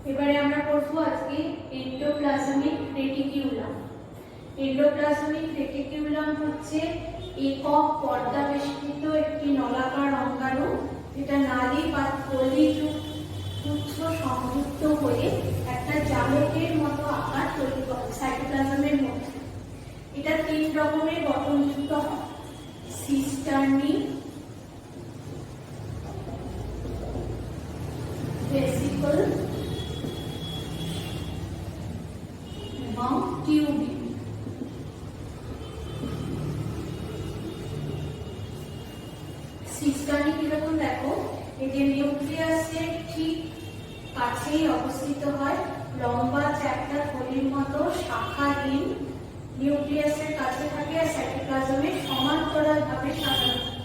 এবারে আমরা পড়বো আজকে এন্ডোপ্লাজমিক রেটিকিউলাম। এন্ডোপ্লাজমিক রেটিকিউলাম হচ্ছে একক পর্দা বেষ্টিত একটি নলাকার অঙ্গাণু, যেটা নালী বা থলিযুক্ত সংযুক্ত হয়ে একটা জালকের মতো আকার তৈরি করে সাইটোপ্লাজমের মধ্যে। এটা 3 রকমের গঠনযুক্ত হয়: সিস্টার্নি, ভেসিকল এবং টিউবিউল। সিস্টার্নি কিরকম দেখো, এই যে নিউক্লিয়াসের ঠিক কাছেই অবস্থিত হয়, লম্বা চ্যাপ্টা থলির মতো শাখাহীন নিউক্লিয়াসের কাছে থাকে আর সাইটোপ্লাজমে সমান্তরালভাবে সাজানো থাকে।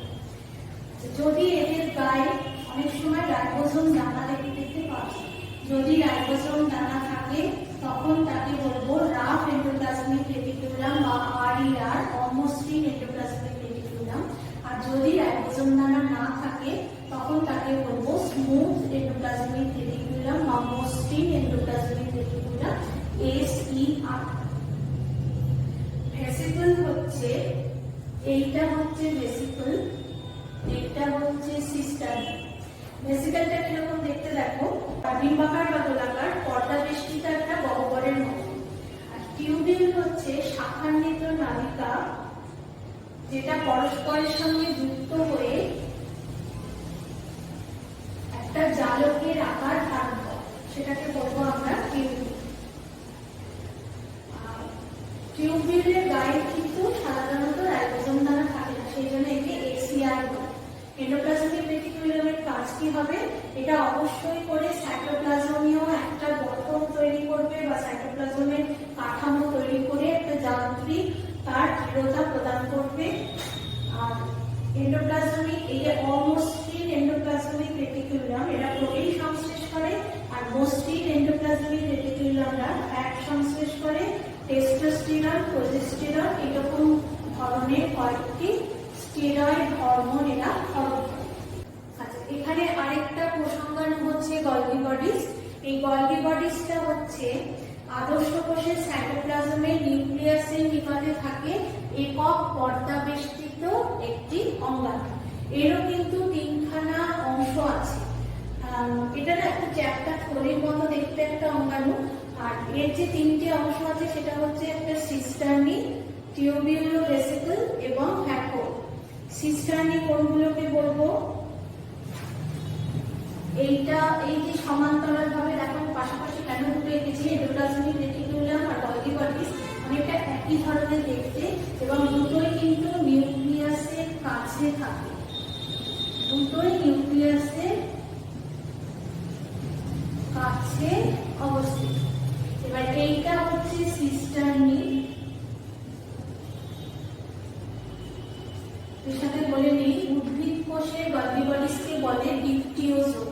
যদি এদের গায়ে অনেক সময় রাইবোসোম দানা দেখতে পাওয়া যায়, যদি রাইবোসোম দানা থাকে তখন তাকে বলবো রাফ এন্ডোপ্লাজমিক রেটিকুলাম বা RER, অমসৃণ এন্ডোপ্লাজমিক রেটিকুলাম। আর যদি রাইবোসোম দানা না থাকে তখন তাকে বলবো স্মুথ এন্ডোপ্লাজমিক রেটিকুলাম বা মসৃণ এন্ডোপ্লাজমিক রেটিকুলাম, SER। ভেসিকল হচ্ছে, এইটা হচ্ছে ভেসিকল, এটা হচ্ছে সিস্টার্নি। ভেসিকলটা কিরকম দেখতে দেখো, ডিম্বাকার বা গোলাকার পর্দা বেষ্টিত একটা গহ্বরের মতো। আর টিউবিউল হচ্ছে শাখান্বিত নালিকা, যেটা পরস্পরের সঙ্গে যুক্ত হয়ে একটা জালকের আকার ধারণ করে, সেটাকে বলবো আমরা টিউবিউল। টিউবিউলের গায়ে কিন্তু সাধারণত রাইবোসোম দানা থাকে না, সেই জন্য একে SER বলে। এন্ডোপ্লাজমিক রেটিকুলামের কাজ কি হবে, এটা অবশ্যই করে সাইটোপ্লাজমীয় একটা গঠন তৈরি করবে বা সাইটোপ্লাজমের কাঠামো তৈরি করে একটা যান্ত্রিক তার দৃঢ়তা প্রদান করবে। আর এন্ডোপ্লাজমিক, এই যে অমসৃণ এন্ডোপ্লাজমিক রেটিকুলাম, এটা প্রোটিন সংশ্লেষ করে, আর মসৃণ এন্ডোপ্লাজমিক রেটিকুলামরা ফ্যাট সংশ্লেষ করে। টেস্টোস্টেরন, প্রোজেস্টেরন এরকম ধরনের কয়েকটি স্টেরয়েড হরমোন এরা ক্ষরণ করে। আচ্ছা, এখানে আরেকটা প্রসঙ্গাণু হচ্ছে গলগি বডিস। এই গলগি বডিসটা হচ্ছে আদর্শ কোষের সাইটোপ্লাজমের নিউক্লিয়াসের নিকটে থাকে একক পর্দা বেষ্টিত একটি অঙ্গাণু। এরও কিন্তু 3খানা অংশ আছে। এটা না একটা চ্যাপ্টা থলির মতো দেখতে একটা অঙ্গাণু। আর এর যে 3টে অংশ আছে সেটা হচ্ছে একটা সিস্টার্নি, টিউবিউলো ভেসিকল এবং ভ্যাকুয়াল। সিস্টার্নি কোনগুলোকে বলবো, এইটা এই যে সমান্তরাল ভাবে দেখো পাশাপাশি কেন দুটো এঁকেছি, এন্ডোপ্লাজমিক রেটিকুলাম আর গলগি বডিস অনেকটা একই ধরনের দেখতে, এবং দুটোই কিন্তু নিউক্লিয়াসের কাছে থাকে, দুটোই নিউক্লিয়াসের কাছে অবস্থিত। এবার এইটা হচ্ছে সিস্টার্নি, এর সাথে বলে নিই উদ্ভিদ কোষে গলগি বডিসকে বলে ডিপটিওজোম।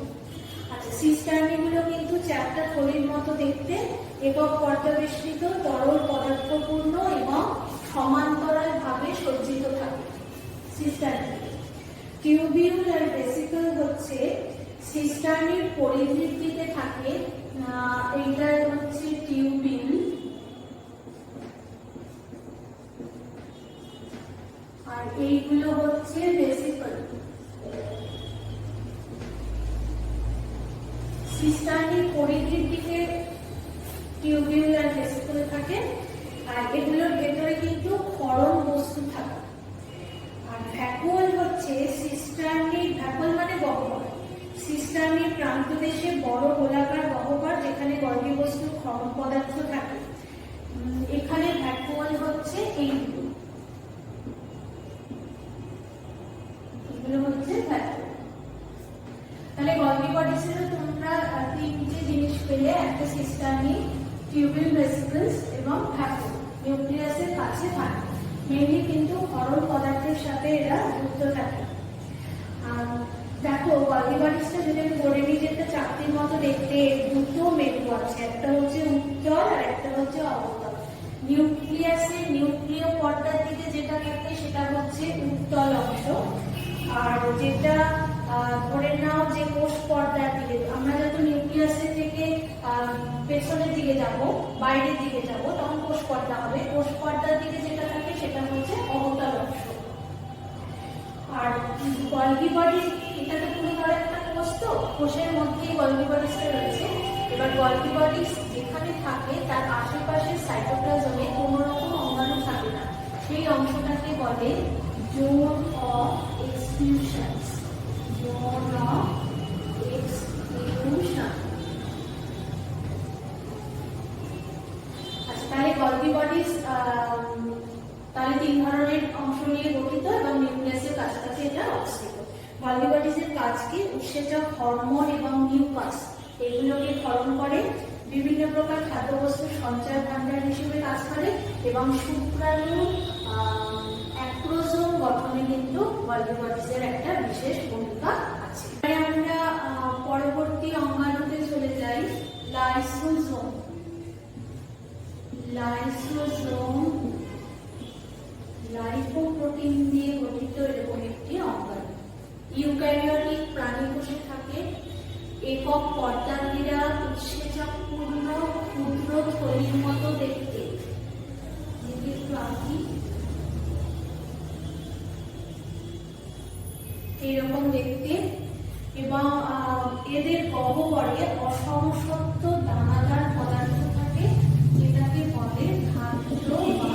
আচ্ছা, সিস্টার্নি গুলো কিন্তু চ্যাপ্টা থলির মতো দেখতে, একক পর্দা বেষ্টিত, তরল পদার্থপূর্ণ এবং সমান্তরাল ভাবে সজ্জিত থাকে সিস্টার্নি। টিউবিউল আর ভেসিকল হচ্ছে সিস্টার্নির পরিধির দিকে থাকে, এইটা হচ্ছে টিউবিউল, আর এইগুলো হচ্ছে ভেসিকল। সিস্টার্নির পরিধির দিকে টিউবিউল আর ভেসিকল থাকে, আর এগুলোর ভেতরে কিন্তু ক্ষরণ বস্তু থাকে। আর ভ্যাকুয়াল হচ্ছে সিস্টার্নির, ভ্যাকুয়াল মানে গহ্বর, সিস্টার্নির প্রান্তদেশে বড় গোলাকার গহ্বর যেখানে গলগি বস্তু ক্ষরণ পদার্থ থাকে। এখানে ভ্যাকুয়াল হচ্ছে এইগুলো, এগুলো হচ্ছে ভ্যাকুয়াল। তাহলে গলগি বডিসেরও তোমরা 3টে জিনিস পেলে, একটা সিস্টার্নি, টিউবিউল, ভেসিকলস এবং ভ্যাকুয়াল, নিউক্লিয়াসের কাছে থাকে, মেনলি কিন্তু ক্ষরণ পদার্থের সাথে এরা যুক্ত থাকে। দেখো গলগি বডিসটা যদি আমি বলে নিই যে একটা চাকতির মতো দেখতে, দুটো মেরু আছে, একটা হচ্ছে উত্তল আর একটা হচ্ছে অবতল। নিউক্লিয়াসের নিউক্লিয় পর্দার দিকে যেটা থাকে সেটা হচ্ছে উত্তল অংশ, আর যেটা ধরে নাও যে কোষ পর্দার দিকে, আমরা যত নিউক্লিয়াসের থেকে পেছনের দিকে যাব, বাইরের দিকে যাব, তখন কোষ পর্দা হবে। কোষ পর্দার দিকে যেটা থাকে সেটা হচ্ছে অবতল অংশ। আর গলগি বডি, এটা তো পুরো ধরে একটা কোষ, তো কোষের মধ্যেই গলগি বডিসটা রয়েছে। এবার গলগি বডিস যেখানে থাকে তার আশেপাশে সাইটোপ্লাজমে কোনো রকম অঙ্গাণু থাকে না, সেই অংশটাকে বলে zone of exclusion. Zone of exclusion. আচ্ছা, তাহলে গলগি বডিস তাহলে তিন ধরনের অংশ নিয়ে গঠিত এবং নিউক্লিয়াসের কাছাকাছি এটা অবস্থিত। গলগি বডিসের কাজ কি? উৎসেচক, হরমোন এবং নিউক্লাস এগুলোকে ক্ষরণ করে, বিভিন্ন প্রকার খাদ্যবস্তুর সঞ্চয় ভাণ্ডার হিসেবে কাজ করে এবং শুক্রাণু অ্যাক্রোজোম গঠনে কিন্তু গলগি বডিসের একটা বিশেষ ভূমিকা আছে। আমরা পরবর্তী অঙ্গাণুতে চলে যাই, লাইসোজোম। লাইসোজোম লাইপোপ্রোটিন দিয়ে গঠিত এরকম একটি অঙ্গাণু। ইউক্যারিওটিক প্রাণী কোষে থাকে। একক পর্দাঙ্গীরা উৎসেচকপূর্ণ ক্ষুদ্র থলির মতো দেখতে, এইরকম দেখতে, এবং এদের গহ্বরে অসমসত্ব দানাদার পদার্থ থাকে যেটাকে বলে ধাত্র বা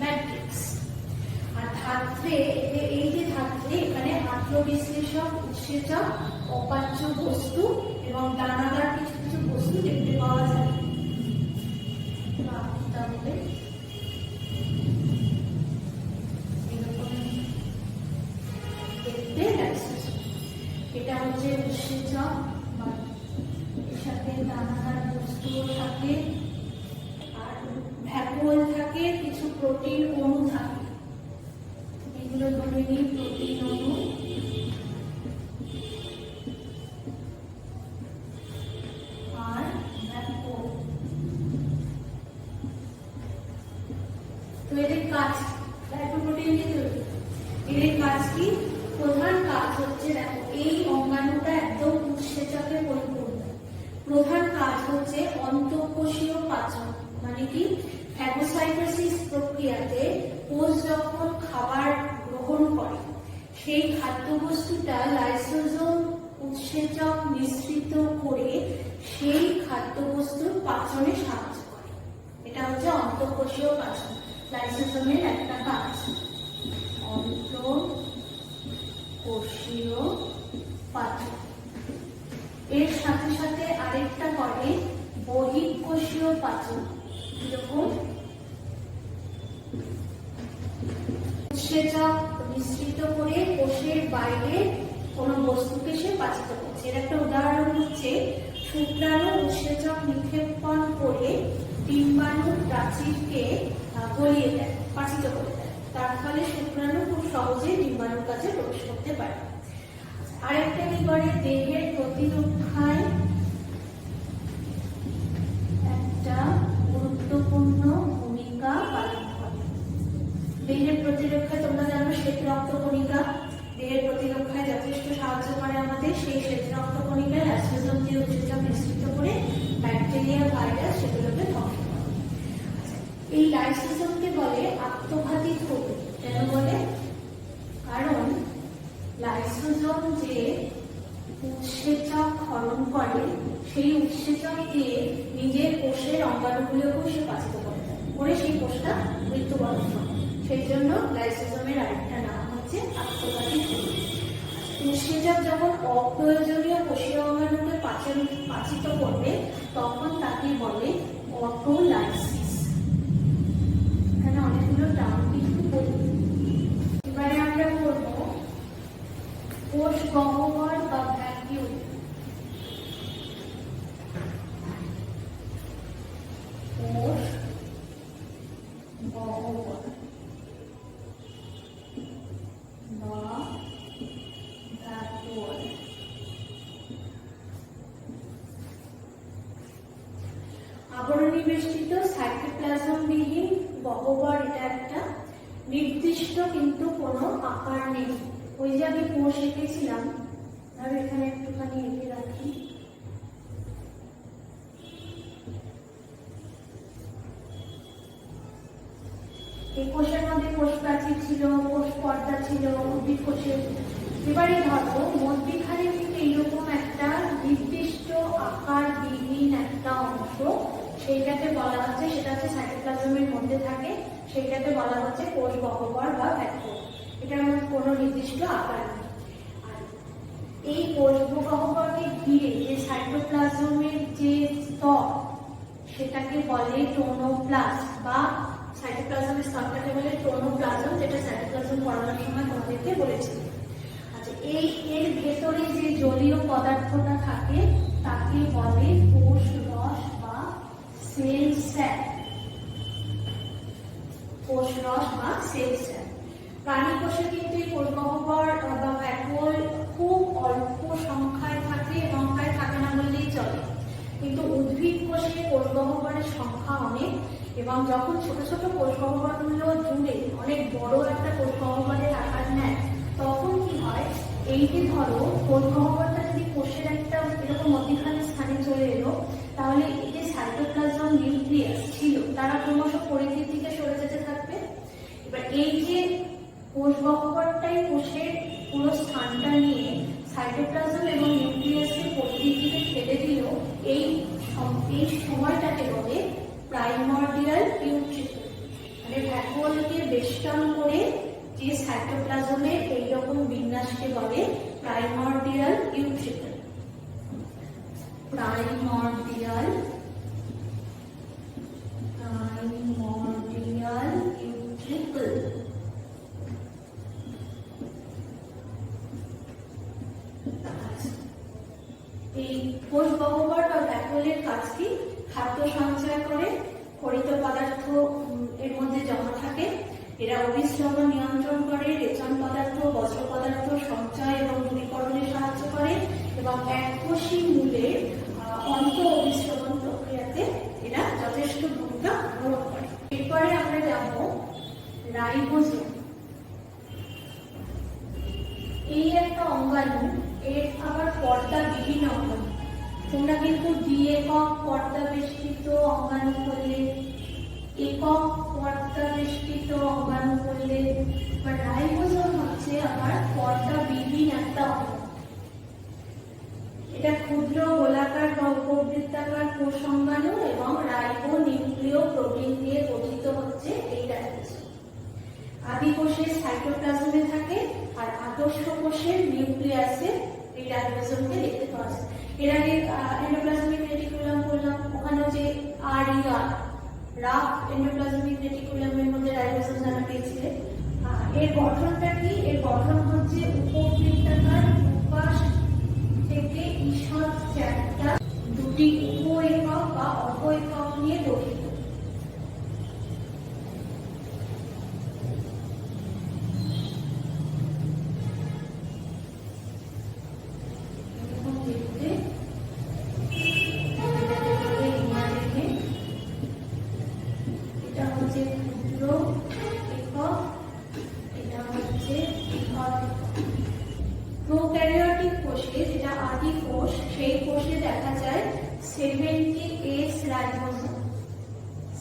ম্যাট্রিক্স। আর ধাত্রে, এই যে ধাত্রে, এখানে আত্মবিশ্লেষক, উৎসেচক, অপাচ্য বস্তু এবং দানাদার কিছু কিছু বস্তু দেখতে পাওয়া যায়। তাহলে দেখতে লাইসোজোম, এটা হচ্ছে উৎসেচক, এর সাথে দানাদার বস্তুও থাকে, আর ভ্যাকুয়াল থাকে, কিছু প্রোটিন অণু থাকে, এগুলো ধরে নিই প্রোটিন অণু। আর ভ্যাকুয়াল, তো এদের কাজ লাইপোপ্রোটিন দিয়ে তৈরি। এদের কাজ কি? প্রধান কাজ হচ্ছে, দেখো এই অঙ্গাণুটা একদম উৎসেচকে পরিপূর্ণ। প্রধান কাজ হচ্ছে অন্তঃকোষীয় পাচন, মানে কি ফ্যাগোসাইটোসিস প্রক্রিয়াতে কোষ যখন খাবার গ্রহণ করে সেই খাদ্যবস্তুটা লাইসোজোম উৎসেচক মিশ্রিত করে সেই খাদ্যবস্তুর পাচনে সাহায্য করে। এটা হচ্ছে অন্তঃকোষীয় পাচন, লাইসোজোমের একটা কাজ। অন্তঃকোষীয় পাচন। এর সাথে সাথে আরেকটা করে বহিঃকোষীয় পাচন। এরকম উৎসেচক মিশ্রিত করে কোষের বাইরে কোনো বস্তুকে সে পাচিত করছে। এর একটা উদাহরণ হচ্ছে শুক্রাণু উৎসেচক নিক্ষেপণ করে ডিম্বাণুর প্রাচীরকে গলিয়ে দেয়, পাচিত করে দেয়। তার ফলে শুক্রাণু খুব সহজেই ডিম্বাণুর কাছে প্রবেশ করতে পারে। আরেকটা কি করে? দেহের প্রতিরক্ষায় একটা গুরুত্বপূর্ণ ভূমিকা পালন করে। দেহের প্রতিরক্ষায় তোমরা জানো শ্বেত রক্তকণিকা দেহের প্রতিরক্ষায় যথেষ্ট সাহায্য করে আমাদের। সেই শ্বেত রক্তকণিকায় লাইসোজোম দিয়ে উৎসেচক মিশ্রিত করে ব্যাকটেরিয়া, ভাইরাস সেগুলোকে ধ্বংস করে। এই লাইসোজোমকে বলে আত্মঘাতী ধ্রুবক। কেন বলে? কারণ লাইসোজোম যে উৎসেচক ক্ষরণ করে সেই উৎসেচক দিয়ে নিজের কোষের অঙ্গাণুগুলোকেও সে পাচিত করে দেয়, করে সেই কোষটা মৃত্যুবরণ করে। সেই জন্য লাইসোজোমের আরেকটা নাম হচ্ছে আত্মঘাতী ধ্রুবক। উৎসেচক যখন অপ্রয়োজনীয় কোষীয় অঙ্গাণুকে পাচিত করবে তখন তাকে বলে অটোলাইসিস। এখানে অনেকগুলো টার্ম কিন্তু বলি। এবারে আমরা করব কোষ গহ্বর বা ভ্যাকিউল। কোষ গহ্বর বা ভ্যাকুয়াল। আবরণী বেষ্টিত সাইটোপ্লাজম বিহীন গহ্বর, এটা একটা নির্দিষ্ট কিন্তু কোনো আকার নেই। ওই যে আমি কোষ এঁকেছিলাম, ধরো এখানে একটুখানি এঁকে রাখি। এই কোষের মধ্যে কোষ প্রাচীর ছিল, কোষ পর্দা ছিল, উদ্ভিদ কোষের। এবারে ধরো মধ্যিখানে কিন্তু এইরকম একটা নির্দিষ্ট আকার বিহীন একটা অংশ, সেইটাকে বলা হচ্ছে, সেটা হচ্ছে সাইটোপ্লাজমের মধ্যে থাকে, সেইটাকে বলা হচ্ছে কোষ গহ্বর বা ভ্যাকুয়াম। এটার মধ্যে কোনো নির্দিষ্ট আকার নেই। আর এই কোষ গহ্বরকে ঘিরে যে সাইটোপ্লাজমের যে স্তর, সেটাকে বলে টোনোপ্লাস্ট, বা সাইটোপ্লাজমের স্তরটাকে বলে টোনোপ্লাজম, যেটা সাইটোপ্লাজম পড়ানোর সময় তোমাদেরকে বলেছিল। আচ্ছা, এর ভেতরে যে জলীয় পদার্থটা থাকে তাকে বলে কোষ রস বা সেল স্যাক। কোষ রস বা সেল স্যাক। প্রাণী কোষে কিন্তু এই কোষ গহ্বর বা ভ্যাকুয়াল খুব অল্প সংখ্যায় থাকে, সংখ্যায় থাকে না বললেই চলে। কিন্তু উদ্ভিদ কোষে কোষ গহ্বরের সংখ্যা অনেক, এবং যখন ছোট ছোট কোষ গহ্বরগুলো জুড়ে অনেক বড় একটা কোষ গহ্বরের আকার নেয়, তখন কি হয়, এই যে ধরো কোষ গহ্বরটা যদি কোষের একটা এরকম মধ্যখানে স্থানে চলে এলো, তাহলে এই যে সাইটোপ্লাজম নিউক্লিয়াস ছিল তারা ক্রমশ পরিধির দিকে সরে যেতে থাকবে। এবার এই যে কোষ গহ্বরটাই কোষের পুরো স্থানটা নিয়ে সাইটোপ্লাজম এবং নিউক্লিয়াসকে পরিধির দিকে ঠেলে দিল, এই সময়টাকে বলে প্রাইমর্ডিয়াল পিউট্রিকল। মানে ভ্যাকুয়ালকে বেষ্টন করে যে সাইটোপ্লাজমের এইরকম বিন্যাসকে বলে প্রাইমর্ডিয়াল পিউট্রিকল। প্রাইমর্ডিয়াল পিউট্রিকল। এই কোষ গহ্বর বা ভ্যাকুয়ালের কাজ কি? খাদ্য সঞ্চয় করে, খরিত পদার্থ এর মধ্যে জমা থাকে, এরা অভিস্রবণ নিয়ন্ত্রণ করে, রেচন পদার্থ, বজ্র পদার্থ সঞ্চয় এবং দূরীকরণে সাহায্য করে, এবং এককোষী মূলের অন্ত অভিস্রবণ প্রক্রিয়াতে এরা যথেষ্ট ভূমিকা গ্রহণ করে। এরপরে আমরা যাব রাইবোজোম। এই একটা অঙ্গাণু, এর আবার পর্দা বিহীন অঙ্গাণু। তোমরা কিন্তু দ্বি-একক পর্দা বেষ্টিত অঙ্গাণু করলে, একক পর্দা বেষ্টিত অঙ্গাণু করলে, বা রাইবোজোম হচ্ছে আবার পর্দা বিহীন একটা অঙ্গাণু। এটা ক্ষুদ্র গোলাকার বা উপবৃত্তাকার কোষ অঙ্গাণু এবং রাইবো নিউক্লিয় প্রোটিন দিয়ে গঠিত হচ্ছে এই রাইবোজোম। আদি কোষের সাইটোপ্লাজমে থাকে, আর আদর্শ কোষের নিউক্লিয়াসে এই রাইবোজোমকে দেখতে পাওয়া যায়। এর আগে এন্ডোপ্লাজমিক রেটিকুলাম বললাম, ওখানে যে RER, রাফ এন্ডোপ্লাজমিক রেটিকুলামের মধ্যে রাইবোজোম জানা পেয়েছিলে। এর গঠনটা কি? এর গঠন হচ্ছে উপবৃত্তাকার, দুপাশ থেকে ঈষৎ চ্যাপ্টা দুটি উপ-একক বা অপ-একক নিয়ে গঠিত। প্রোক্যারিওটিক কোষে, যেটা আদি কোষ, সেই কোষে দেখা যায় 70S রাইবোজোম।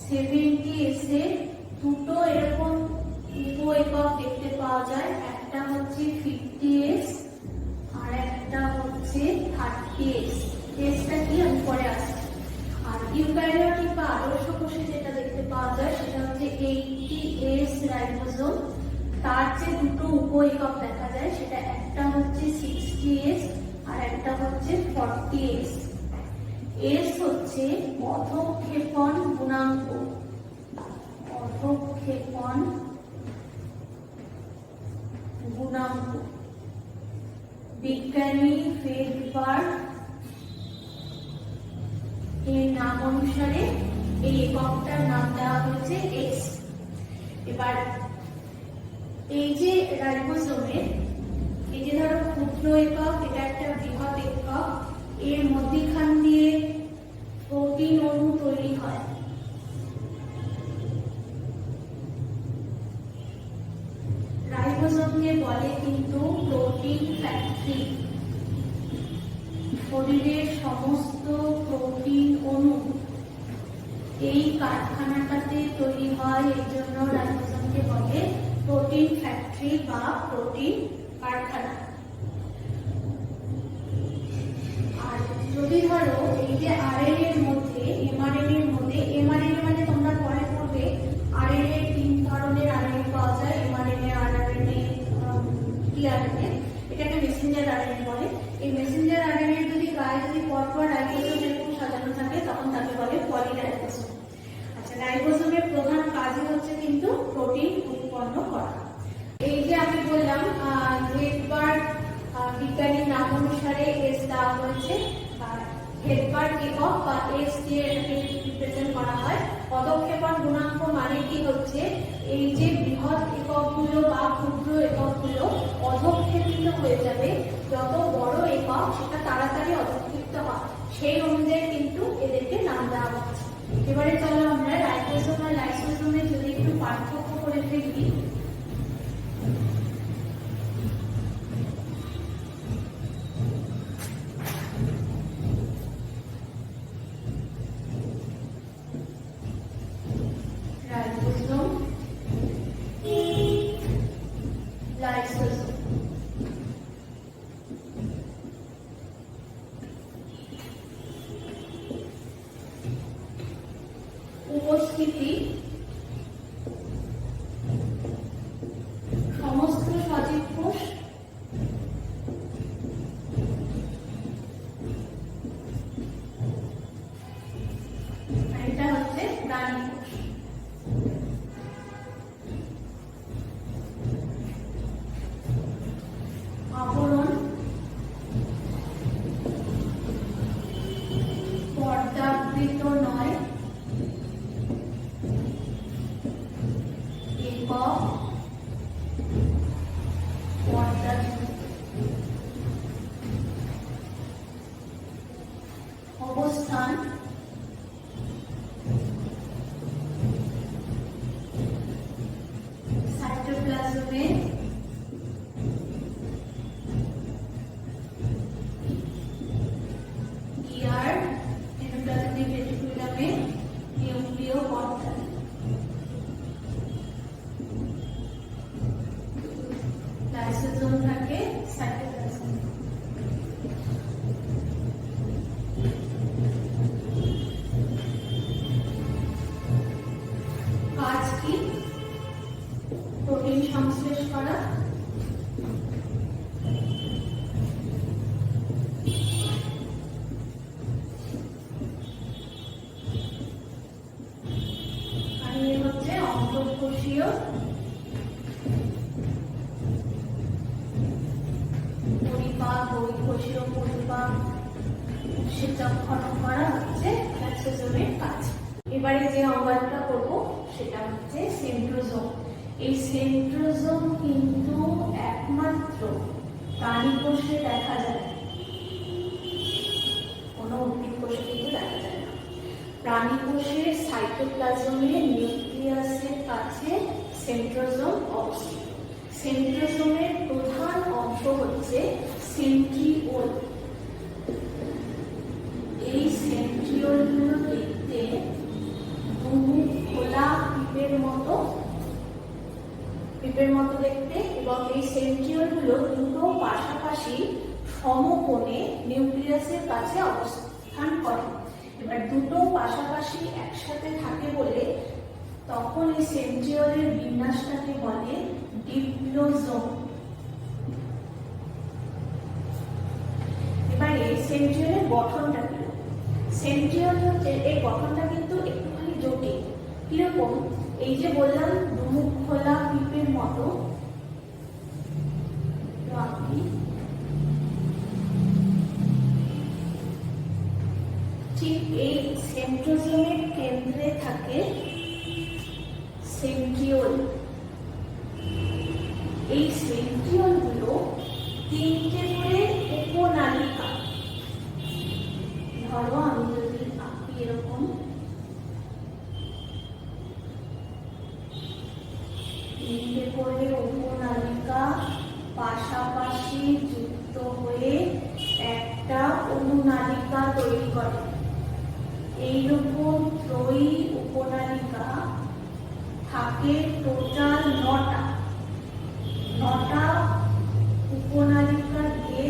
70S এর দুটো এরকম উপ-একক দেখতে পাওয়া যায়, একটা হচ্ছে 50S আর একটা হচ্ছে 30S। এসটা কি আমি পরে আসছি। আর ইউক্যারিওটিক বা আদর্শ কোষে যেটা দেখতে পাওয়া যায় সেটা হচ্ছে 80S রাইবোজোম। তার যে দুটো উপ-একক দেখা যায়, সেটা একটা হচ্ছে 60S আর একটা হচ্ছে 40S। এস হচ্ছে অধঃক্ষেপণ গুণাঙ্ক। অধঃক্ষেপণ গুণাঙ্ক। বিজ্ঞানী ফেডবার্গ এর নাম অনুসারে এই এককটার নাম দেওয়া হয়েছে এস। এবার এই যে রাইবোজোমের, এই যে ধরো ক্ষুদ্র একক, এটা একটা বৃহৎ একক, এর মধ্যখান দিয়ে প্রোটিন অণু তৈরি হয়। রাইবোজোমকে বলে কিন্তু প্রোটিন ফ্যাক্টরি। শরীরের সমস্ত প্রোটিন অণু এই কারখানাটাতে তৈরি হয়, এই জন্য রাইবোজোমকে বলে প্রোটিন ফ্যাক্টরি বা প্রোটিন কারখানা। আর যদি ধরো এই যে আরএনএ এর মধ্যে এমআরএনএ এর মধ্যে, এমআরএনএ মানে তোমরা পরে পড়বে আরএনএ 3 ধরনের আরএনএ পাওয়া যায়, এমআরএনএ, আরআরএনএ, টিআরএনএ। এটাকে মেসেঞ্জার আরএনএ বলে। এই মেসেঞ্জার আরএনএ যদি গায়ে যদি পরপর রাইবোজোম এরকম সাজানো থাকে তখন তাকে বলে পলিরাইবোজোম। আচ্ছা, রাইবোজোমের প্রধান কাজই হচ্ছে কিন্তু প্রোটিন উৎপন্ন করা। এই যে আমি বললাম হেডবার্গ বিজ্ঞানীর নাম অনুসারে এস দেওয়া হয়েছে। হেডবার্গ একক বা এস দিয়ে রিপ্রেজেন্ট করা হয়। পদক্ষেপণ গুণাঙ্ক মানে কি হচ্ছে এই যে বৃহৎ এককগুলো বা ক্ষুদ্র এককগুলো অধঃক্ষেপিত হয়ে যাবে, যত বড় একক সেটা তাড়াতাড়ি অধঃক্ষিপ্ত হয়, সেই অনুযায়ী কিন্তু এদেরকে নাম দেওয়া হচ্ছে। এবারে চলো আমরা রাইবোজোম আর লাইসোজোমের যদি একটু পার্থক্য করে ফেলি। Ribosome, lysosome. উপস্থিতি সমস্ত সজীব কোষ, এটা হচ্ছে প্রাণী কোষ। আবরণ, পর্দাবৃত নয়, একক, পর্দাযুক্ত। অবস্থান, সাইটোপ্লাজমে গিয়ার, এন্ডোপ্লাজমিক রেটিকুলামে নিউক্লিয় পর্দা। লাইসোজোম থাকে সাইটোপ্লাজমে। কাজ কি? প্রোটিন সংশ্লেষ করা, আর এই হচ্ছে অন্তঃকোষীয় পরিপাক, বহিঃকোষীয় পরিপাক, উৎসেচক খনন করা হচ্ছে লাইসোজোমের কাজ। এবারে যে অঙ্গটা করব সেটা হচ্ছে সেন্ট্রোজোম। এই সেন্ট্রোজোম কিন্তু একমাত্র প্রাণী কোষে দেখা যায়, কোনো উদ্ভিদ কোষে কিন্তু দেখা যায় না। প্রাণী কোষের সাইটোপ্লাজমে নিউক্লিয়াসের কাছে সেন্ট্রোজোম অবস্থিত। সেন্ট্রোজোমের প্রধান অংশ হচ্ছে সেন্ট্রিওল। এই সেন্ট্রিওলগুলো দেখতে দুমুখ খোলা পিপের মতো দেখতে, এবং এই সেন্ট্রিওলগুলো দুটো পাশাপাশি সমকোণে নিউক্লিয়াসের কাছে অবস্থান করে। এবার দুটো পাশাপাশি একসাথে থাকে বলে তখন এই সেন্ট্রিওলের বিন্যাসটাকে বলে ডিপ্লোজোম। এবারে সেন্ট্রিওলের গঠনটা কি? সেন্ট্রিওল এই গঠনটা কিন্তু একটুখানি জটিল। কিরকম? এই যে বললাম দুমুখ খোলা পিপের মতো, ঠিক এই সেন্ট্রোজোমের কেন্দ্রে থাকে সেন্ট্রিওল। এই সেন্ট্রিওল গুলো তিনটে করে উপনালিকা, ধরো আমি যদি আঁকি এরকম, তিনটে করে উপনালিকা পাশাপাশি যুক্ত হয়ে একটা অনুনালিকা তৈরি করে। এইরকম ত্রয়ী উপনালিকা থাকে টোটাল 9টা উপনালিকা দিয়ে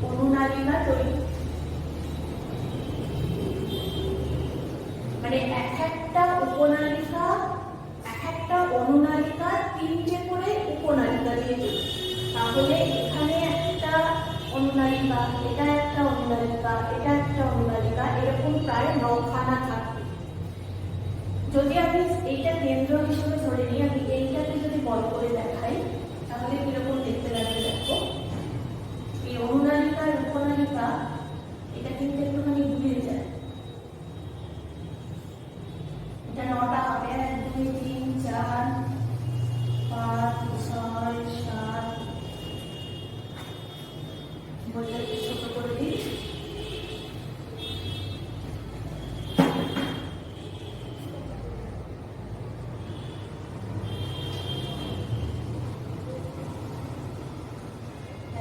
অনুনালিকা তৈরি, মানে এক একটা উপনালিকা এক একটা অনুনালিকা 3টে করে উপনালিকা দিয়ে তৈরি। তাহলে এখানে একটা অনুনালিকা, এটা একটা অনুনালিকা, এটা একটা অনুনালিকা, এরকম প্রায় 9খানা থাকবে। যদি আমি এইটা কেন্দ্র হিসেবে ধরে নিই, আমি এইটাকে যদি বল করে দেখাই তাহলে কিরকম দেখতে লাগবে দেখো। এই অনুনালিকার উপনালিকা এটা কিন্তু একটুখানি ঘুরে যায়, এটা 9টা হবে, 1 2 3 4 5 6 7, বলতে ছোট করে দিই,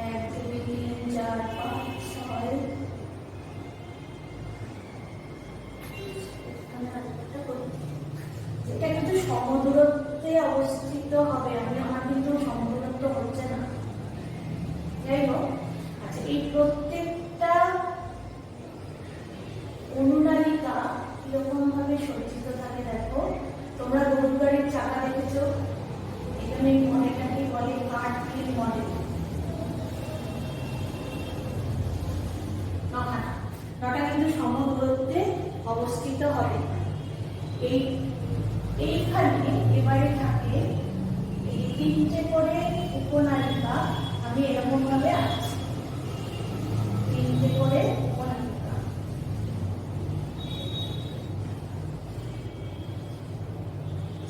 1 2 3 4 5 6, এটা কিন্তু সমদূরত্বে অবস্থিত হবে, আমার কিন্তু সমদূরত্ব হচ্ছে না, যাই হোক। আচ্ছা, এই প্রত্যেকটা অনুনালিকা কিরকম ভাবে সজ্জিত থাকে দেখো। তোমরা গরুর গাড়ির চাকা দেখেছো, এখানে মডেলটাকে বলে কার্ট হুইল মডেল। 9টা কিন্তু সমদূরত্বে অবস্থিত হবে। এইখানে এবারে থাকে এই 3টে করে উপনালিকা, আমি এরকম ভাবে আঁকছি, 3টে করে উপনালিকা,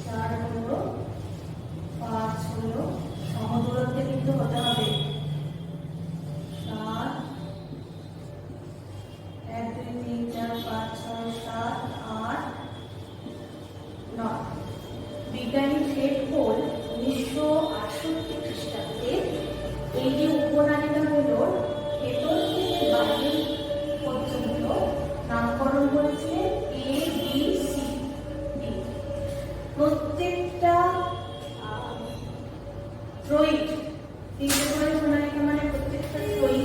4 হলো, 5 হলো, সমদূরত্বে কিন্তু হতে হবে, 7, 1 2 3 4 5 6 7 8 9। বিজ্ঞানী ফ্রেড হোল 1968 খ্রিস্টাব্দে এই যে উপনালিকাগুলোর ভেতর থেকে বাইরে পর্যন্ত নামকরণ করেছে A B C D। প্রত্যেকটা ত্রয়ী, 3টে করে উপনালিকা মানে প্রত্যেকটা ত্রয়ী,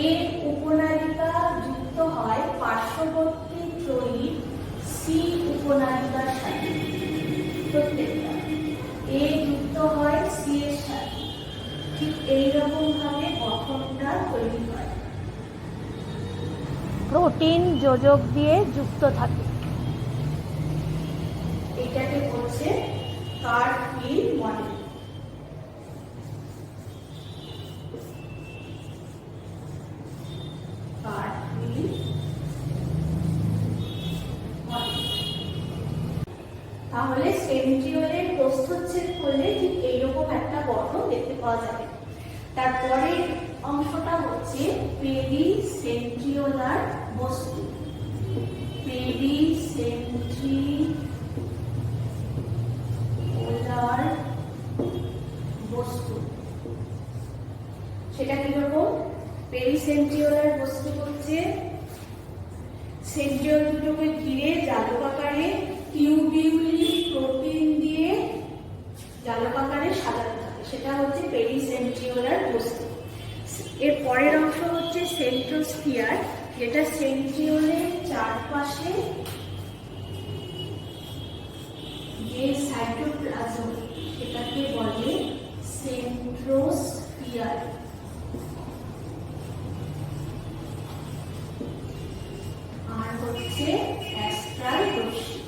এ উপনালিকা যুক্ত হয় পার্শ্ববর্তী ত্রয়ী সি উপনালিকার সাথে, প্রত্যেকটা এ যুক্ত হয় সি এর সাথে, ঠিক এইরকম ভাবে গঠনটা তৈরি হয়, প্রোটিন যোজক দিয়ে যুক্ত থাকে। এটাকে বলছে কার্ট হুইল মডেল। তাহলে সেন্ট্রিওলের প্রস্থচ্ছেদ করলে ঠিক এইরকম একটা গঠন দেখতে পাওয়া যাবে। তারপরে অংশটা হচ্ছে পেরিসেন্ট্রিওলার বস্তু। পেরিসেন্ট্রিওলার বস্তু সেটা কিরকম? পেরিসেন্ট্রিওলার বস্তু হচ্ছে সেন্ট্রিওল দুটোকে ঘিরে জালক আকারে টিউবিউলি প্রোটিন দিয়ে জালক আকারে সাজানো থাকে, সেটা হচ্ছে পেরিসেন্ট্রিওলার বস্তু। এর পরের অংশ হচ্ছে সেন্ট্রোস্ফিয়ার, যেটা সেন্ট্রিওলের চারপাশে যে সাইটোপ্লাজম সেটাকে বলে সেন্ট্রোস্ফিয়ার। আর হচ্ছে অ্যাস্ট্রাল রশ্মি।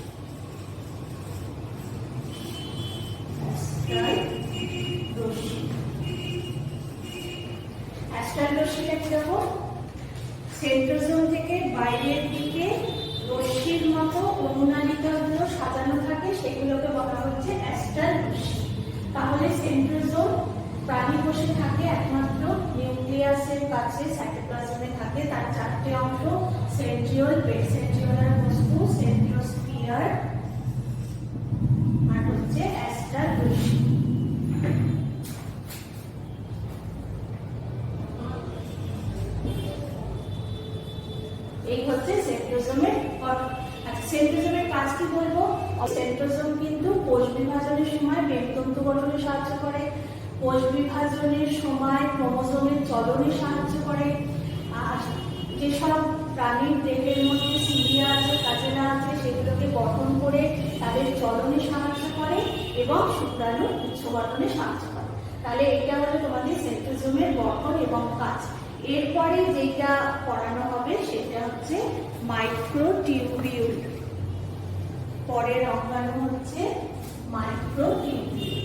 অ্যাস্ট্রাল রশ্মিটা কিরকম? সেন্ট্রোজোম থেকে বাইরের দিকে রশ্মির মতো অনুনালিকাগুলো সাজানো থাকে, সেগুলোকে বলা হচ্ছে অ্যাস্ট্রাল রশ্মি। তাহলে সেন্ট্রোজোম প্রাণী কোষে থাকে একমাত্র নিউক্লিয়াসের কাছে, সাইটোপ্লাজমে থাকে। তার 4টে অংশ: সেন্ট্রিওল, পেরিসেন্ট্রিওলার বস্তু, সেন্ট্রোস্ফিয়ার আর হচ্ছে অ্যাস্ট্রাল রশ্মি। এই হচ্ছে সেন্ট্রোজোমের গঠন। আচ্ছা, সেন্ট্রোজোমের কাজ কি বলবো? সেন্ট্রোজোম কিন্তু কোষ বিভাজনের সময় মেরুতন্তু গঠনে সাহায্য করে, কোষ বিভাজনের সময় ক্রোমোজোমের চলনে সাহায্য করে, আর যেসব প্রাণীর দেহের মধ্যে সিলিয়া আছে, কাজেরা আছে, সেগুলোকে গঠন করে তাদের চলনে সাহায্য করে এবং শুক্রাণু উৎস গঠনে সাহায্য করে। তাহলে এটা হলো তোমাদের সেন্ট্রোজোমের গঠন এবং কাজ। এরপরে যেটা পড়ানো হবে সেটা হচ্ছে মাইক্রোটিউবিউল। পরের অঙ্গাণু হচ্ছে মাইক্রোটিউবিউল।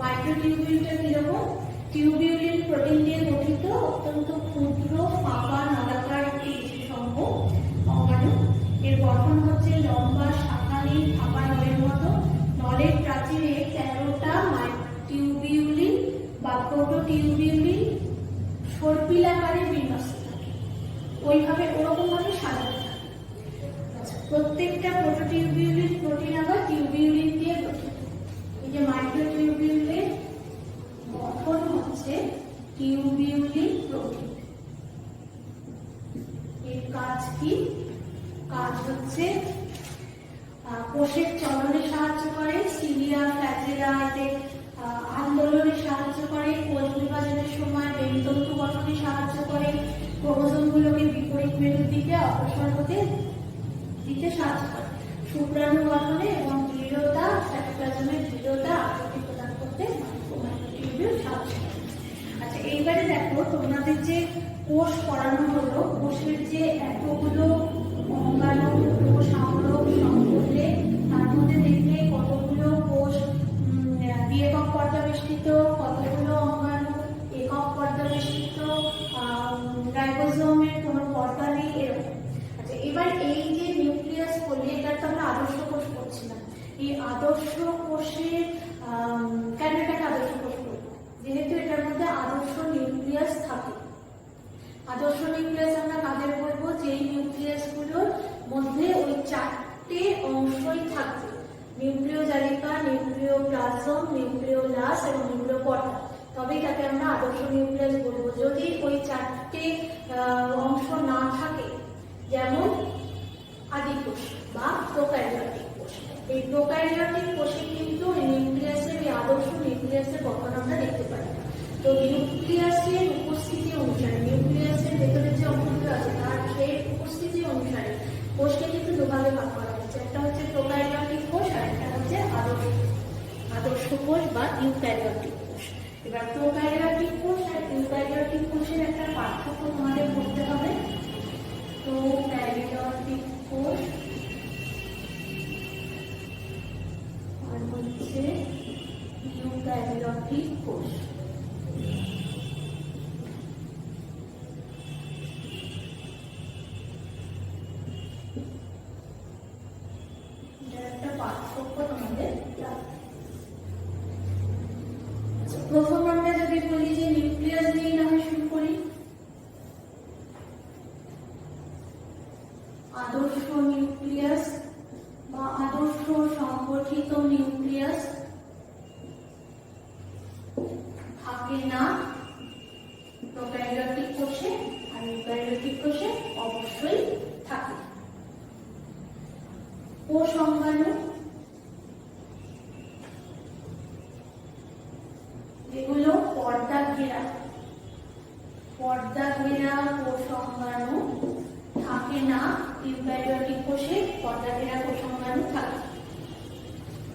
মাইক্রোটিউবিউলটা কিরকম? টিউবিউলিন প্রোটিন দিয়ে গঠিত অত্যন্ত ক্ষুদ্র ফাঁপা নলাকার একটি বিশেষজ্ঞ অঙ্গাণু। এর গঠন হচ্ছে লম্বা শাখাহীন ফাঁপা নলের মতো। নলের প্রাচীরে 13টা টিউবিউলিন বা প্রোটোটিউবিউলিন সর্পিলাকারে বিন্যস্ত থাকে, ওইভাবে ওরকম ভাবে সাজানো থাকে। প্রত্যেকটা প্রোটোটিউবিউলিন প্রোটিন আবার টিউবিউলিন দিয়ে গঠিত। এই যে মাইক্রোটিউবিউলের গঠন হচ্ছে টিউবিউলিন প্রোটিন। এর কাজ কি? কাজ হচ্ছে কোষের চলনে সাহায্য করে, সিলিয়া ফ্ল্যাজেলা এতে আন্দোলনে সাহায্য করে, কোষ বিভাজনের সময় মেরুতন্তু গঠনে সাহায্য করে, ক্রোমোজোমগুলোকে বিপরীত মেরুর দিকে অগ্রসর হতে দিতে সাহায্য করে, শুক্রাণু গঠনে এবং দৃঢ়তা, সাইটোপ্লাজমের দৃঢ়তা আকৃতি প্রদান করতে মাইক্রোটিউবিউল সাহায্য করে। আচ্ছা, এইবারে দেখো তোমাদের যে কোষ পড়ানো হলো, কোষের যে এতগুলো অঙ্গাণু, কোষ আবরণ সংকটে, তার মধ্যে দেখলে কতগুলো কোষ দ্বিএকক পর্যাবেষ্টিত, কতগুলো অঙ্গাণু একক পর্যাবেষ্টিত, রাইবোজোমের কোনো পর্দা নেই, এরকম। আচ্ছা, এবার এই যে নিউক্লিয়াস বলি, এটা তো আমরা আদর্শ কোষ করছিলাম। এই আদর্শ কোষের কেন এটাকে আদর্শ কোষ বলবো? যেহেতু এটার মধ্যে আদর্শ নিউক্লিয়াস থাকে। আদর্শ নিউক্লিয়াস আমরা কাদের বলবো? যেই নিউক্লিয়াস গুলোর মধ্যে ওই 4টে অংশই থাকবে, নিউক্লিওজালিকা, নিউক্লিওপ্লাজম, নিউক্লিওলাস এবং নিউক্লিওপর্দা, তবেই তাকে আমরা আদর্শ নিউক্লিয়াস বলবো। যদি ওই 4টে অংশ না থাকে, যেমন আদিকোষ বা প্রোক্যারিওটিক কোষ, এই প্রোক্যারিওটিক কোষে কিন্তু নিউক্লিয়াসের, এই আদর্শ নিউক্লিয়াসের গঠন আমরা দেখতে পাই। তো নিউক্লিয়াসের উপস্থিতি অনুসারে, নিউক্লিয়াসের ভেতরে যে অংশগুলো আছে তার সেই উপস্থিতি অনুসারে কোষকে কিন্তু দুভাগে ভাগ করা হচ্ছে। একটা হচ্ছে প্রোক্যারিওটিক কোষ আর একটা হচ্ছে আদর্শ কোষ বা ইউক্যারিওটিক কোষ। এবার প্রোক্যারিওটিক কোষ আর ইউক্যারিওটিক কোষের একটা পার্থক্য তোমাদের করতে হবে। প্রোক্যারিওটিক কোষ আর হচ্ছে ইউক্যারিওটিক কোষ। প্রথম আমরা যদি বলি যে নিউক্লিয়াস দিয়ে না হয় শুরু করি। আদর্শ নিউক্লিয়াস বা আদর্শ সংগঠিত নিউক্লিয়াস থাকে না প্রোক্যারিওটিক কোষে, আর ইউক্যারিওটিক কোষে অবশ্যই থাকে। কোষ অঙ্গাণু যেগুলো পর্দা ঘেরা কোষ অঙ্গাণু থাকে না ইউক্যারিওটিক কোষে, পর্দা ঘেরা কোষ অঙ্গাণু থাকে।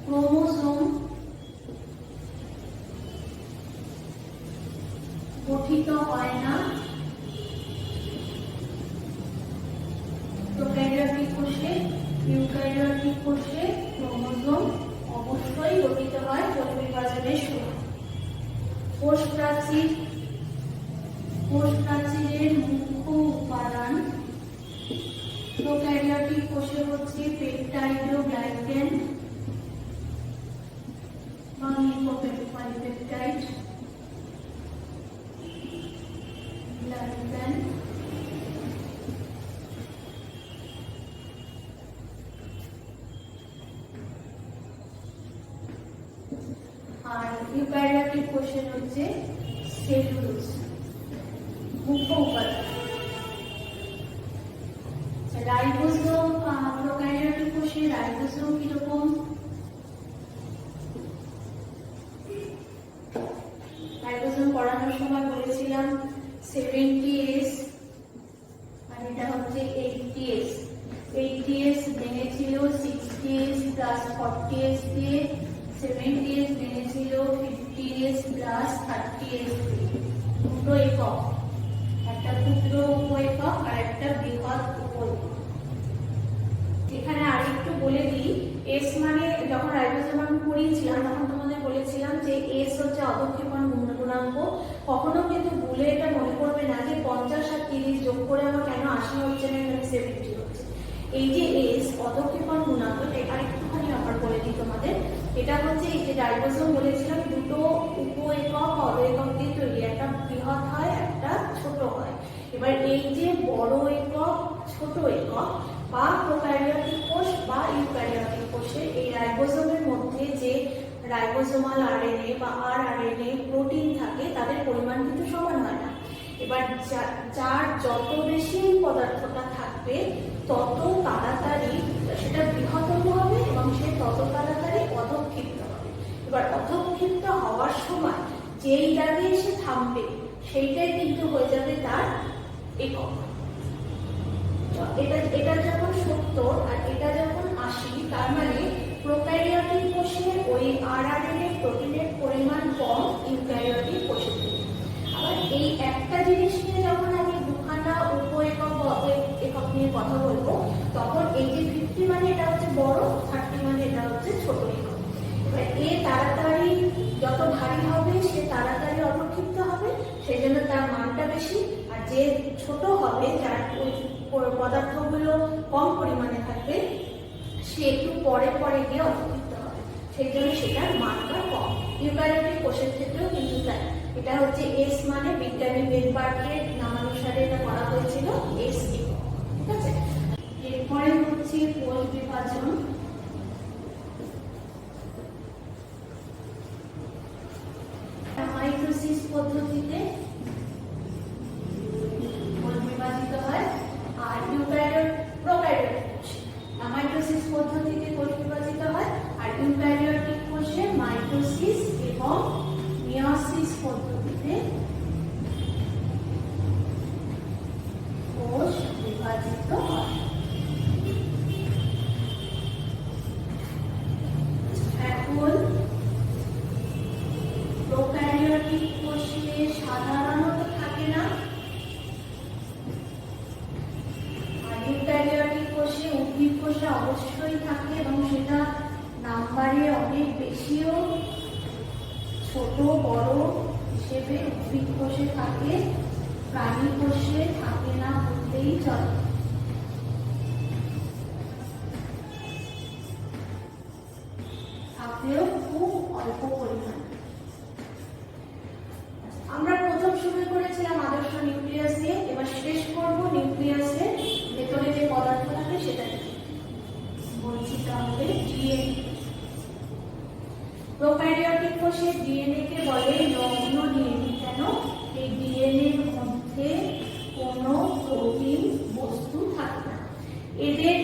ক্রোমোজোম গঠিত হয় না প্রোক্যারিওটিক কোষে, ইউক্যারিওটিক কোষে ক্রোমোজোম অবশ্যই গঠিত হয় কোষ বিভাজনের সময়। কোষ প্রাচীরের মুখ্য উপাদান প্রোক্যারিওটিক কোষে হচ্ছে পেপটাইডোগ্লাইকেন বা পলিপেপটাইড, গ্লাইকেন, আর ইউক্যারিওটিক কোষের হচ্ছে সেলুলোজ, মুখ্য উপাদান। রাইবোসোম, প্রোক্যারিওটিক কোষে রাইবোসোম কিরকম? রাইবোসোম পড়ানোর সময় বলেছিলাম 70S আর এটা হচ্ছে 80S। 80S ভেঙেছিল 60S plus 40S দিয়ে, 70S ভেঙেছিল 50S প্লাস 30S দিয়ে। দুটো একক, একটা ক্ষুদ্র উপ একক আর একটা বৃহৎ উপ একক। এখানে আরেকটু বলে দিই, এস মানে যখন রাইবোসোম আমি পড়িয়েছিলাম তখন তোমাদের বলেছিলাম যে এস হচ্ছে অধঃক্ষেপণ গুণাঙ্ক। কখনো কিন্তু ভুলে এটা মনে করবে না যে 50 আর 30 যোগ করে আমার কেন 80 হচ্ছে না, এখানে 70 হচ্ছে। এই যে এস অধঃক্ষেপণ গুণাঙ্ক, এটা আরেকটুখানি আবার বলে দিই তোমাদের। এটা হচ্ছে এই যে রাইবোসোম বলেছিলাম দুটো উপ একক অধ একক দিয়ে তৈরি, একটা বৃহৎ হয় একটা ছোট হয়। এবার এই যে বড় একক ছোট একক বা প্রোক্যারিওটিক কোষ বা ইউক্যারিওটিক কোষে এই রাইবোসোমের মধ্যে যে রাইবোসোমাল আরএনএ বা আরআরএনএ প্রোটিন থাকে তাদের পরিমাণ কিন্তু সমান হয় না। এবার যার যত বেশি পদার্থটা থাকবে তত তাড়াতাড়ি সেটা বৃহত্তম হবে এবং সে তত তাড়াতাড়ি অধঃক্ষিপ্ত হবে। এবার অধঃক্ষিপ্ত হওয়ার সময় যেই জায়গায় এসে থামবে সেইটাই কিন্তু হয়ে যাবে তার একক। এটা যখন 70 আর এটা যখন 80, তার মানে প্রোক্যারিওটিক কোষে ওই আরআরএনএ প্রোটিনের পরিমাণ কম ইউক্যারিওটিক কোষের থেকে। আবার এই একটা জিনিস নিয়ে যখন আমি দুখানা উপ একক বা একক নিয়ে কথা বলবো তখন এই যে 50 মানে এটা হচ্ছে বড়, 30 মানে এটা হচ্ছে ছোট একক। এবার এ তাড়াতাড়ি যত ভারী হবে সে তাড়াতাড়ি অধঃক্ষিপ্ত হবে, সেই জন্য তার মানটা বেশি। আর যে ছোট হবে যার ওই পদার্থগুলো কম পরিমাণে থাকবে সে একটু পরে পরে গিয়ে অধঃক্ষিপ্ত হবে, সেই জন্য সেটার মানটা কম। ইউক্যারিওটিক কোষের ক্ষেত্রেও কিন্তু তাই। এটা হচ্ছে এস মানে বিজ্ঞানী বেলবার্গের নামানুসারে এটা করা হয়েছিল এস একক। ঠিক আছে, এরপরে হচ্ছে কোষ বিভাজন। মাইটোসিস পদ্ধতিতে কোষ বিভাজিত হয় আর প্রোক্যারিওটিক কোষে মাইটোসিস পদ্ধতিতে কোষ বিভাজিত হয় আর ইউক্যারিওটিক কোষে মাইটোসিস এবং মিয়োসিস পদ্ধতিতে কোষ বিভাজিত হয়। এখন প্রোক্যারিওটিক কোষে সাধারণত থাকে না, আর ইউক্যারিওটিক কোষে উদ্ভিদ কোষে অবশ্যই থাকে এবং সেটা নাম্বারে অনেক বেশিও ছোট বড় হিসেবে উদ্ভিদ কোষে থাকে, প্রাণী কোষে থাকে না বললেই চলে। থাকলেও খুব অল্প পরিমাণে। আমরা প্রথম শুরু করেছিলাম আদর্শ নিউক্লিয়াস দিয়ে, এবার শেষ করব নিউক্লিয়াসের ভেতরে যে পদার্থ থাকে সেটা বলছি, তাহলে ডিএনএ। প্রোক্যারিওটিক কোষে ডিএনএ কে বলে নগ্ন ডিএনএ। কেন? এই ডিএনএ এর মধ্যে কোনো প্রোটিন বস্তু থাকে না। এদের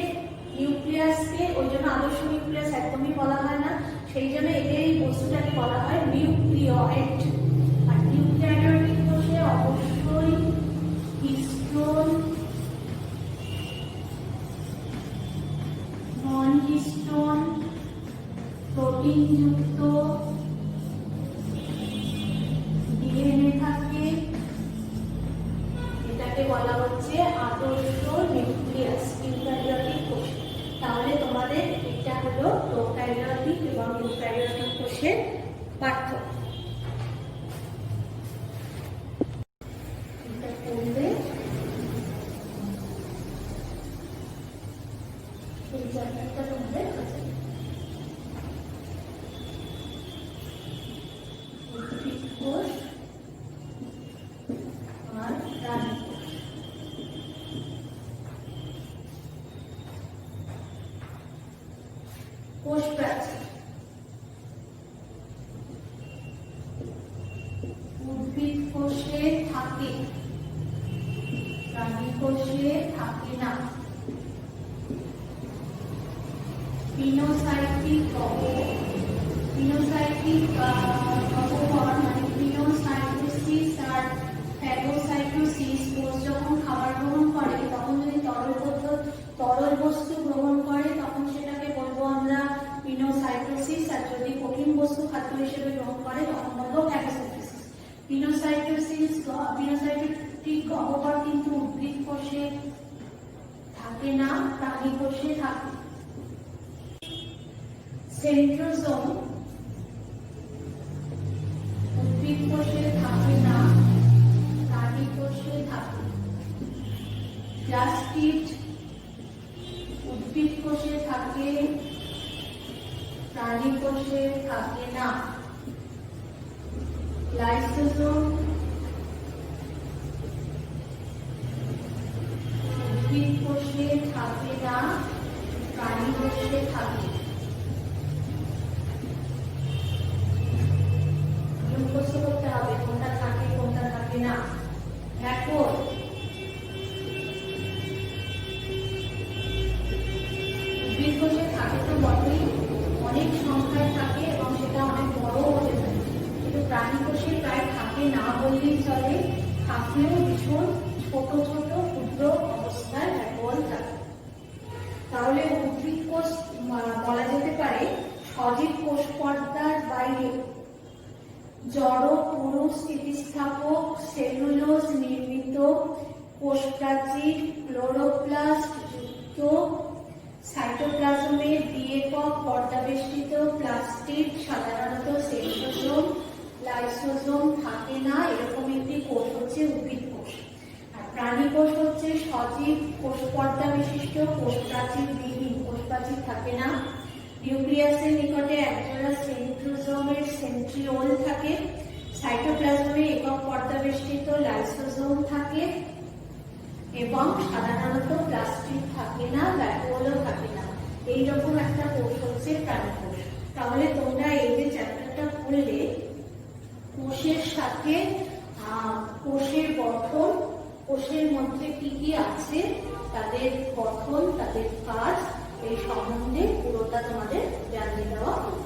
নিউক্লিয়াসকে ওই জন্য আদর্শ নিউক্লিয়াস একদমই বলা হয় না, সেই জন্য এদের এই বস্তুটাকে বলা হয় নিউক্লিয়েট। আর ইউক্যারিওটিক কোষে অবশ্যই হিস্টোন, নন হিস্টোন, প্রোটিন যুক্ত ডিএনএ থাকে, এটাকে বলা হচ্ছে আদর্শ নিউক্লিয়াস ইউক্যারিওটিক কোষ। তাহলে তোমাদের এটা হলো প্রোক্যারিওটিক এবং ইউক্যারিওটিক কোষের পার্থক্য। এটা করলে এই জায়গাটা তোমাদের কাছে কোষ আর প্রাণী কোষ। কোষ প্রাচীর পিনোসাইটিক গহ্বর মানে পিনোসাইটোসিস আর ফ্যাগোসাইটোসিস। কোষ যখন খাবার গ্রহণ করে তখন যদি তরল বস্তু গ্রহণ করে তখন সেটাকে বলবো আমরা পিনোসাইটোসিস, আর যদি কঠিন বস্তু খাদ্য হিসেবে গ্রহণ করে তখন বলবো ফ্যাগোসাইটোসিস। পিনোসাইটিক গহ্বর কিন্তু উদ্ভিদ কোষে থাকে না, প্রাণী কোষে থাকে। সেন্ট্রোজোম উদ্ভিদ কোষে থাকে না, প্রাণী কোষে থাকে। প্লাস্টিড উদ্ভিদ কোষে থাকে, প্রাণী কোষে থাকে না। লাইসোজোম উদ্ভিদ কোষে থাকে না, প্রাণী কোষে থাকে। মুখস্থ করতে হবে কোনটা থাকে কোনটা থাকে না। ভ্যাকুয়াম উদ্ভিদ কোষে থাকে তো বটেই, অনেক সংখ্যায় থাকে এবং সেটা অনেক বড় হতে পারে, কিন্তু প্রাণী কোষে প্রায় থাকে না বললেই চলে। থাকলেও ভীষণ ছোট ছোট ক্ষুদ্র অবস্থায় ভ্যাকুয়াম থাকে। তাহলে উদ্ভিদ কোষ বলা যেতে পারে সজীব কোষ পর্দার বাইরে জড় পুরু স্থিতিস্থাপক সেলুলোজ নির্মিত কোষ প্রাচীর, ক্লোরোপ্লাস্ট যুক্ত সাইটোপ্লাজমে দ্বি-একক পর্দাবেষ্টিত প্লাস্টিড, সাধারণত সেন্ট্রোজোম লাইসোজোম থাকে না, এরকম একটি কোষ হচ্ছে উদ্ভিদ কোষ। আর প্রাণী কোষ হচ্ছে সজীব কোষ পর্দা বিশিষ্ট কোষ প্রাচীর বিহীন, কোষ প্রাচীর থাকে না। নিউক্লিয়াসের নিকটে একজোড়া সেন্ট্রোজোমের সেন্ট্রিওল থাকে। সাইটোপ্লাজমে একক পর্দাবেষ্টিত লাইসোজোম থাকে এবং সাধারণত প্লাস্টিড থাকে না, ভ্যাকুওলও থাকে না। এইরকম একটা কোষ হচ্ছে প্রাণী কোষ। তাহলে তোমরা এই যে চ্যাপ্টারটা পড়লে কোষের সাথে কোষের গঠন, কোষের মধ্যে কি কি আছে, তাদের গঠন, তাদের কাজ, এই সম্বন্ধে পুরোটা তোমাদের জানিয়ে দেওয়া হলো।